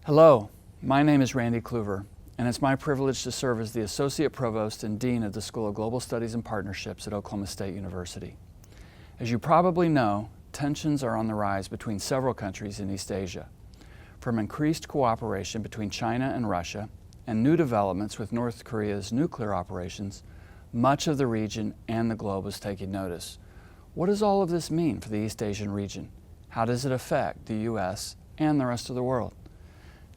Hello, my name is Randy Kluver, and it's my privilege to serve as the Associate Provost and Dean of the School of Global Studies and Partnerships at Oklahoma State University. As you probably know, tensions are on the rise between several countries in East Asia, from increased cooperation between China and Russia and new developments with North Korea's nuclear operations. Much of the region and the globe is taking notice. What does all of this mean for the East Asian region? How does it affect the U.S. and the rest of the world?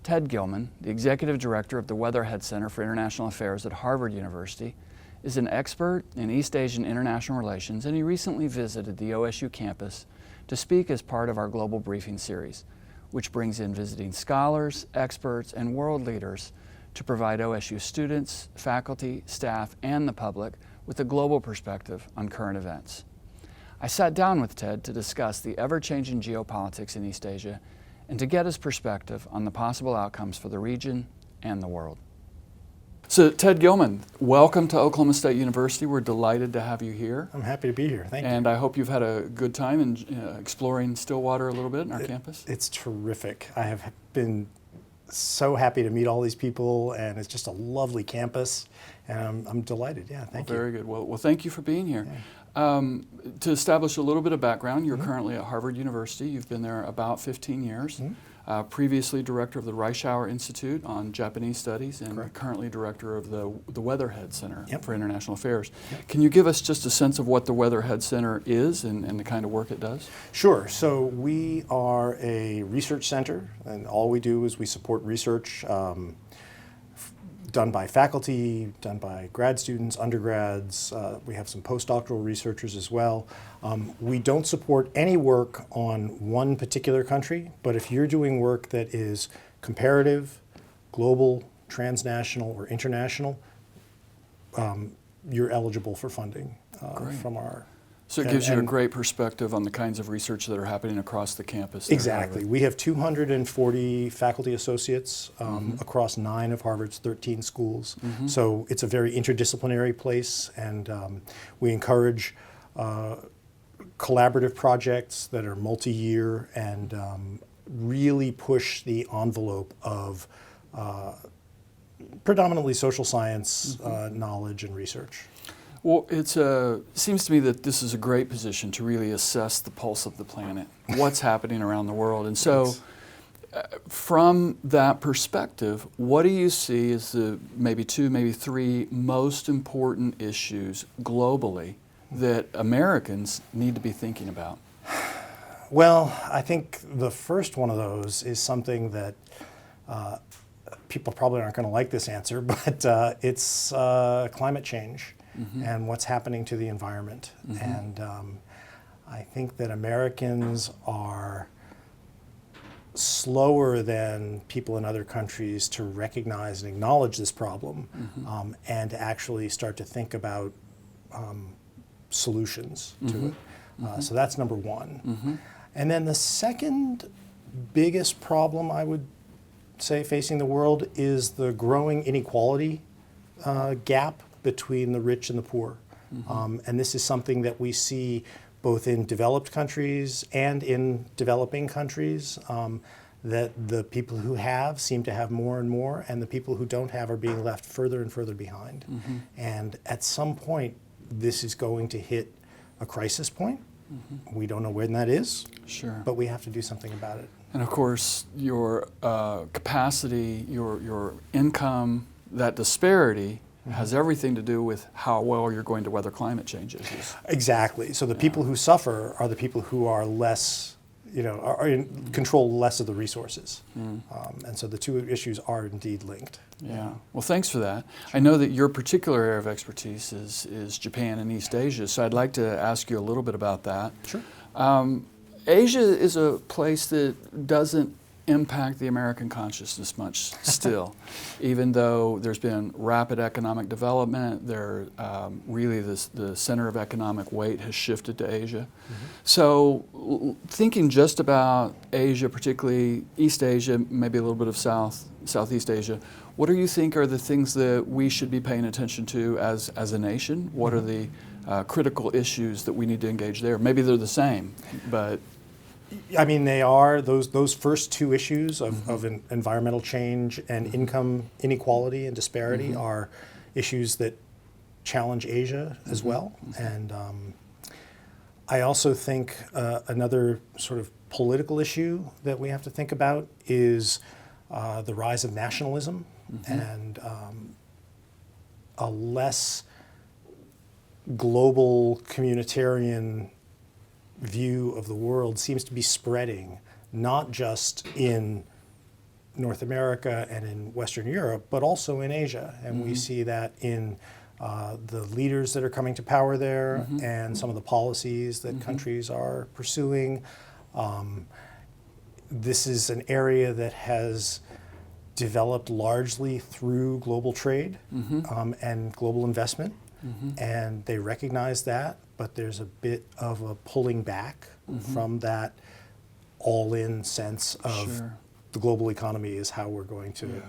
Ted Gilman, the Executive Director of the Weatherhead Center for International Affairs at Harvard University, is an expert in East Asian international relations, and he recently visited the OSU campus to speak as part of our Global Briefing series, which brings in visiting scholars, experts, and world leaders to provide OSU students, faculty, staff, and the public with a global perspective on current events. I sat down with Ted to discuss the ever-changing geopolitics in East Asia and to get his perspective on the possible outcomes for the region and the world. So Ted Gilman, welcome to Oklahoma State University. We're delighted to have you here. I'm happy to be here. Thank you. And I hope you've had a good time in exploring Stillwater a little bit in our campus. It's terrific. I have been so happy to meet all these people, and it's just a lovely campus, and I'm delighted. Yeah, thank you. Very good. Well, thank you for being here. Yeah. To establish a little bit of background, you're currently at Harvard University. You've been there about 15 years. Previously director of the Reischauer Institute on Japanese Studies, and currently director of the Weatherhead Center for International Affairs. Can you give us just a sense of what the Weatherhead Center is and the kind of work it does? Sure. So we are a research center, and all we do is we support research done by faculty, done by grad students, undergrads. We have some postdoctoral researchers as well. We don't support any work on one particular country, but if you're doing work that is comparative, global, transnational, or international, you're eligible for funding from our. So it gives you a great perspective on the kinds of research that are happening across the campus. Exactly. We have 240 faculty associates across 9 of Harvard's 13 schools. So it's a very interdisciplinary place, and we encourage collaborative projects that are multi-year and really push the envelope of predominantly social science knowledge and research. Well, it seems to me that this is a great position to really assess the pulse of the planet, what's happening around the world. And so from that perspective, what do you see as the maybe 2, maybe 3 most important issues globally that Americans need to be thinking about? Well, I think the first one of those is something that people probably aren't going to like this answer, but it's climate change. And what's happening to the environment. And I think that Americans are slower than people in other countries to recognize and acknowledge this problem and to actually start to think about solutions to it. So that's number one. And then the second biggest problem I would say facing the world is the growing inequality gap between the rich and the poor. And this is something that we see both in developed countries and in developing countries, that the people who have seem to have more and more, and the people who don't have are being left further and further behind. And at some point, this is going to hit a crisis point. We don't know when that is, but we have to do something about it. And of course, your capacity, your income, that disparity has everything to do with how well you're going to weather climate change issues. Exactly. So the people who suffer are the people who are less, control less of the resources. And so the two issues are indeed linked. Yeah. Well, thanks for that. I know that your particular area of expertise is Japan and East Asia, so I'd like to ask you a little bit about that. Sure. Asia is a place that doesn't impact the American consciousness much still, even though there's been rapid economic development. Really the center of economic weight has shifted to Asia. So thinking just about Asia, particularly East Asia, maybe a little bit of Southeast Asia, what do you think are the things that we should be paying attention to as a nation? What are the critical issues that we need to engage there? Maybe they're the same, but I mean, they are those first two issues of environmental change and income inequality and disparity are issues that challenge Asia as well. And I also think another sort of political issue that we have to think about is the rise of nationalism and a less global communitarian view of the world seems to be spreading, not just in North America and in Western Europe, but also in Asia. And we see that in the leaders that are coming to power there and some of the policies that countries are pursuing. This is an area that has developed largely through global trade and global investment. And they recognize that, but there's a bit of a pulling back from that all-in sense of the global economy is how we're going to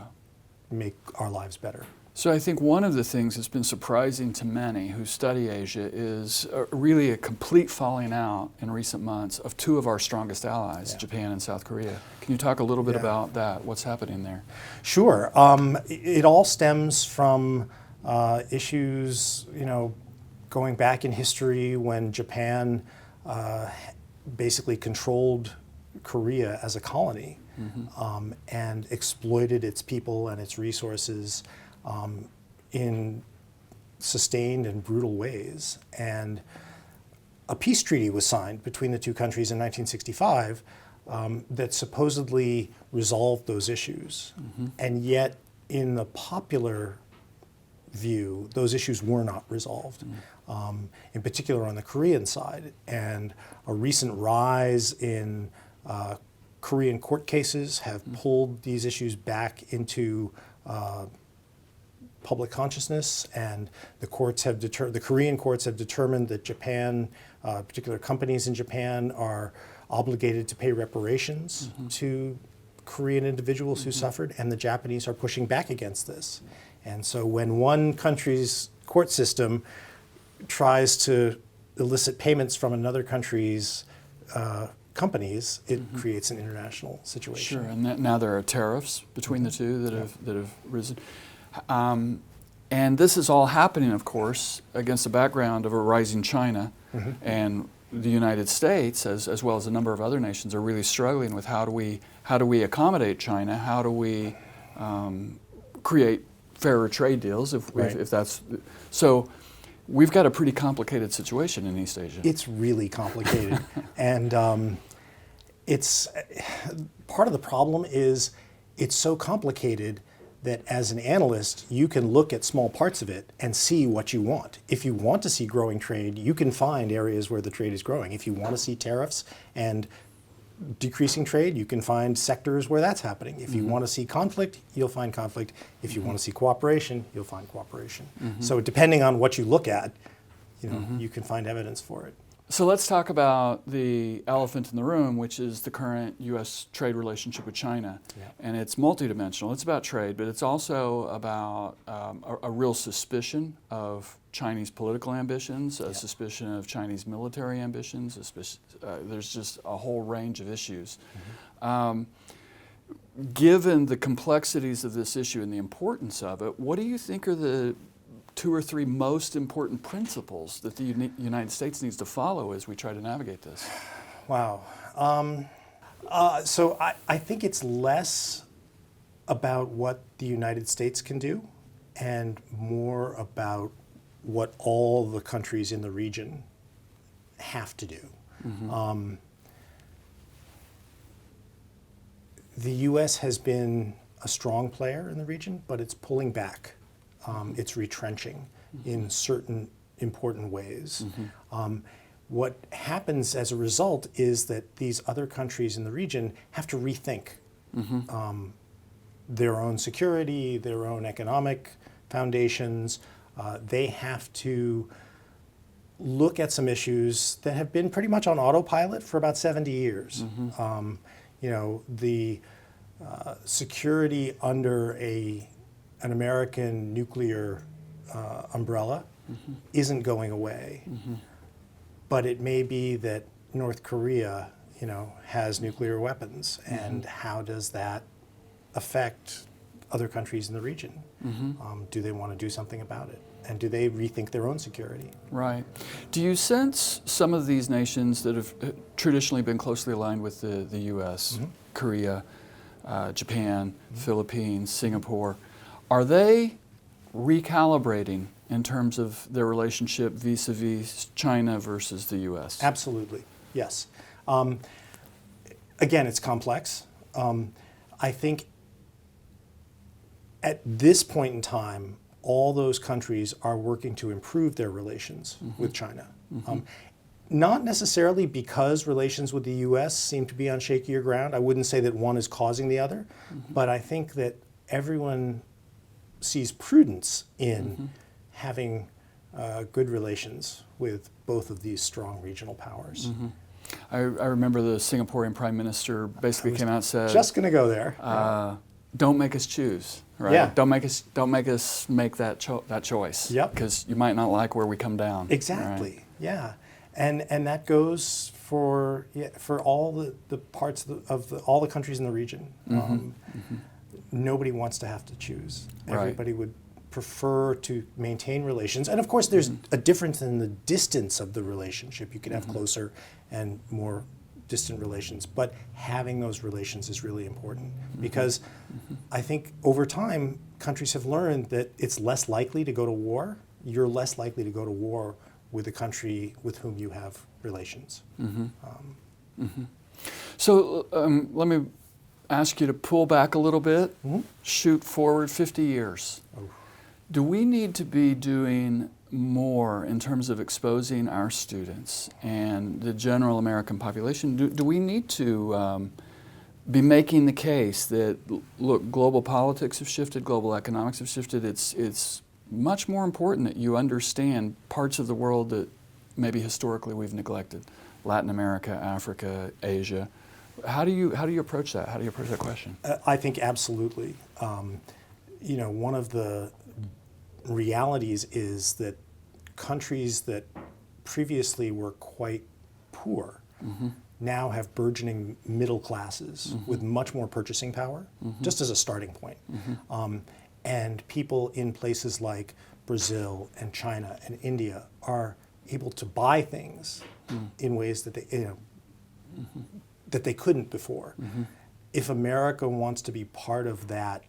make our lives better. So I think one of the things that's been surprising to many who study Asia is really a complete falling out in recent months of two of our strongest allies, Japan and South Korea. Can you talk a little bit about that? What's happening there? Sure. It all stems from issues, going back in history when Japan basically controlled Korea as a colony and exploited its people and its resources in sustained and brutal ways. And a peace treaty was signed between the two countries in 1965 that supposedly resolved those issues. And yet, in the popular view, those issues were not resolved, in particular on the Korean side. And a recent rise in Korean court cases have pulled these issues back into public consciousness, and the Korean courts have determined that Japan, particular companies in Japan, are obligated to pay reparations to Korean individuals who suffered, and the Japanese are pushing back against this. And so when one country's court system tries to elicit payments from another country's companies, it creates an international situation. Sure, and now there are tariffs between the two that have risen. And this is all happening, of course, against the background of a rising China, and the United States, as well as a number of other nations, are really struggling with how do we accommodate China, how do we create fairer trade deals, if that's so. We've got a pretty complicated situation in East Asia. It's really complicated, and it's part of the problem is it's so complicated that as an analyst, you can look at small parts of it and see what you want. If you want to see growing trade, you can find areas where the trade is growing. If you want to see tariffs and decreasing trade, you can find sectors where that's happening. If you want to see conflict, you'll find conflict. If you want to see cooperation, you'll find cooperation. So depending on what you look at, you can find evidence for it. So let's talk about the elephant in the room, which is the current U.S. trade relationship with China. And it's multidimensional. It's about trade, but it's also about a real suspicion of Chinese political ambitions, a suspicion of Chinese military ambitions. There's just a whole range of issues. Given the complexities of this issue and the importance of it, what do you think are the 2 or 3 most important principles that the United States needs to follow as we try to navigate this? Wow. So I think it's less about what the United States can do and more about what all the countries in the region have to do. The U.S. has been a strong player in the region, but it's pulling back. It's retrenching in certain important ways. What happens as a result is that these other countries in the region have to rethink their own security, their own economic foundations. They have to look at some issues that have been pretty much on autopilot for about 70 years. The security under an American nuclear umbrella isn't going away. But it may be that North Korea has nuclear weapons, and how does that affect other countries in the region? Do they want to do something about it? And do they rethink their own security? Right. Do you sense some of these nations that have traditionally been closely aligned with the U.S., Korea, Japan, Philippines, Singapore, are they recalibrating in terms of their relationship vis-a-vis China versus the U.S.? Absolutely, yes. Again, it's complex. I think at this point in time, all those countries are working to improve their relations with China. Not necessarily because relations with the U.S. seem to be on shakier ground. I wouldn't say that one is causing the other, but I think that everyone sees prudence in having good relations with both of these strong regional powers. I remember the Singaporean Prime Minister basically came out and said, just going to go there. Don't make us choose, right? Yeah. Don't make us make that choice. Yep. Because you might not like where we come down. Exactly. Right? Yeah. And that goes for all the parts of all the countries in the region. Nobody wants to have to choose. Right. Everybody would prefer to maintain relations. And of course, there's a difference in the distance of the relationship. You can have closer and more distant relations, but having those relations is really important because I think over time, countries have learned that it's less likely to go to war. You're less likely to go to war with a country with whom you have relations. So let me ask you to pull back a little bit, shoot forward 50 years. Do we need to be doing more in terms of exposing our students and the general American population? Do we need to be making the case that, look, global politics have shifted, global economics have shifted, it's much more important that you understand parts of the world that maybe historically we've neglected, Latin America, Africa, Asia. How do you approach that? How do you approach that question? I think absolutely. One of the realities is that countries that previously were quite poor now have burgeoning middle classes with much more purchasing power, just as a starting point. And people in places like Brazil and China and India are able to buy things in ways that they, that they couldn't before. If America wants to be part of that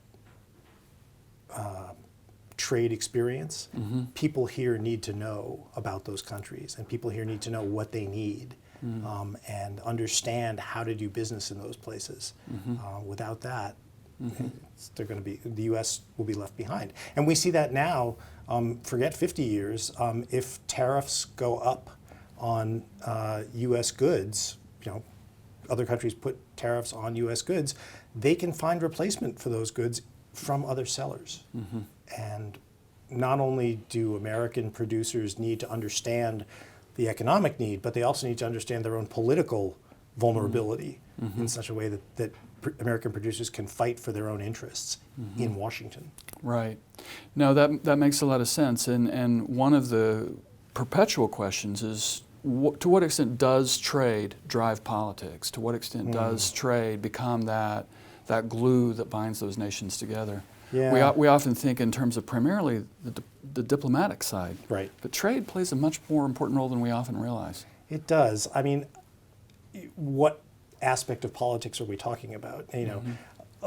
trade experience, people here need to know about those countries, and people here need to know what they need and understand how to do business in those places. Without that, they're going to be, the U.S. will be left behind. And we see that now, forget 50 years, if tariffs go up on U.S. goods, other countries put tariffs on U.S. goods, they can find replacement for those goods from other sellers. And not only do American producers need to understand the economic need, but they also need to understand their own political vulnerability in such a way that American producers can fight for their own interests in Washington. Right. No, that makes a lot of sense. And one of the perpetual questions is, to what extent does trade drive politics? To what extent does trade become that glue that binds those nations together? Yeah. We often think in terms of primarily the diplomatic side. Right. But trade plays a much more important role than we often realize. It does. I mean, what aspect of politics are we talking about?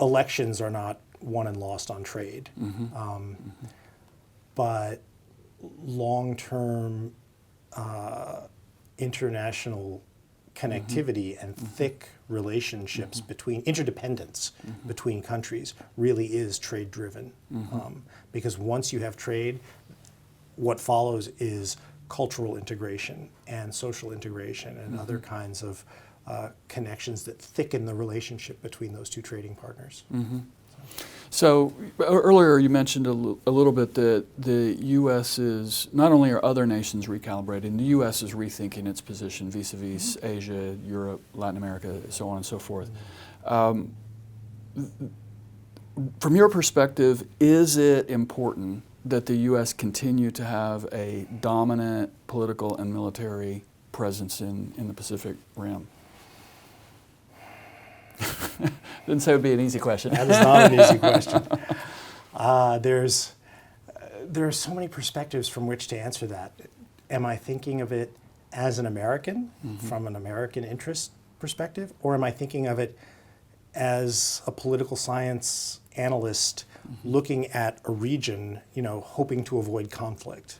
Elections are not won and lost on trade. But long-term international connectivity and thick relationships between, interdependence between countries really is trade driven. Because once you have trade, what follows is cultural integration and social integration and other kinds of connections that thicken the relationship between those two trading partners. So earlier you mentioned a little bit that the U.S. is, not only are other nations recalibrating, the U.S. is rethinking its position vis-a-vis Asia, Europe, Latin America, so on and so forth. From your perspective, is it important that the U.S. continue to have a dominant political and military presence in the Pacific Rim? Didn't say it would be an easy question. That is not an easy question. There are so many perspectives from which to answer that. Am I thinking of it as an American, from an American interest perspective, or am I thinking of it as a political science analyst looking at a region, hoping to avoid conflict?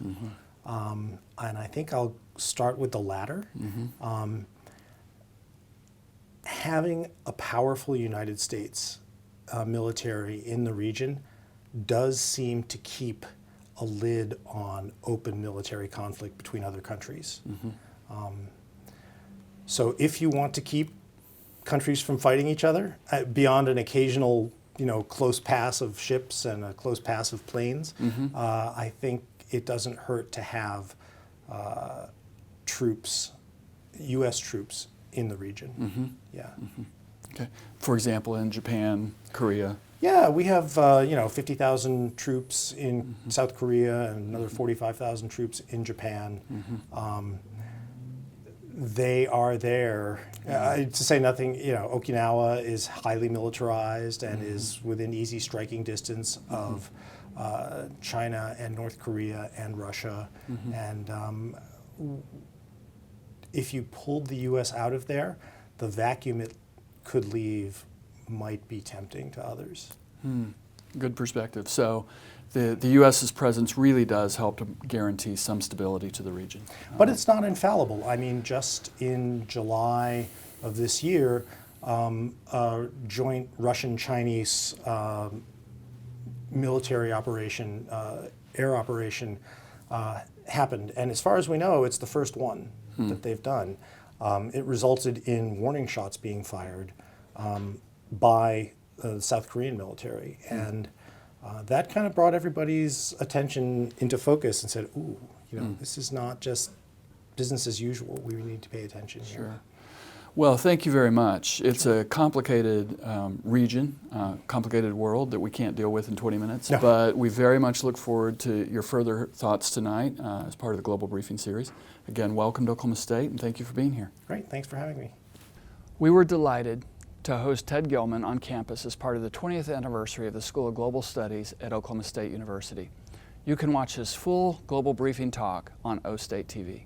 And I think I'll start with the latter. Having a powerful United States military in the region does seem to keep a lid on open military conflict between other countries. So if you want to keep countries from fighting each other, beyond an occasional close pass of ships and a close pass of planes, I think it doesn't hurt to have troops, U.S. troops in the region. Yeah. Okay. For example, in Japan, Korea. Yeah, we have 50,000 troops in South Korea and another 45,000 troops in Japan. They are there. To say nothing, Okinawa is highly militarized and is within easy striking distance of China and North Korea and Russia. And if you pulled the U.S. out of there, the vacuum it could leave might be tempting to others. Good perspective. So the U.S.'s presence really does help to guarantee some stability to the region. But it's not infallible. I mean, just in July of this year, a joint Russian-Chinese military operation, air operation, happened. And as far as we know, it's the first one that they've done. It resulted in warning shots being fired by the South Korean military. And that kind of brought everybody's attention into focus and said, ooh, this is not just business as usual. We need to pay attention here. Sure. Well, thank you very much. It's a complicated region, complicated world that we can't deal with in 20 minutes, but we very much look forward to your further thoughts tonight as part of the Global Briefing Series. Again, welcome to Oklahoma State, and thank you for being here. Great, thanks for having me. We were delighted to host Ted Gilman on campus as part of the 20th anniversary of the School of Global Studies at Oklahoma State University. You can watch his full Global Briefing talk on O State TV.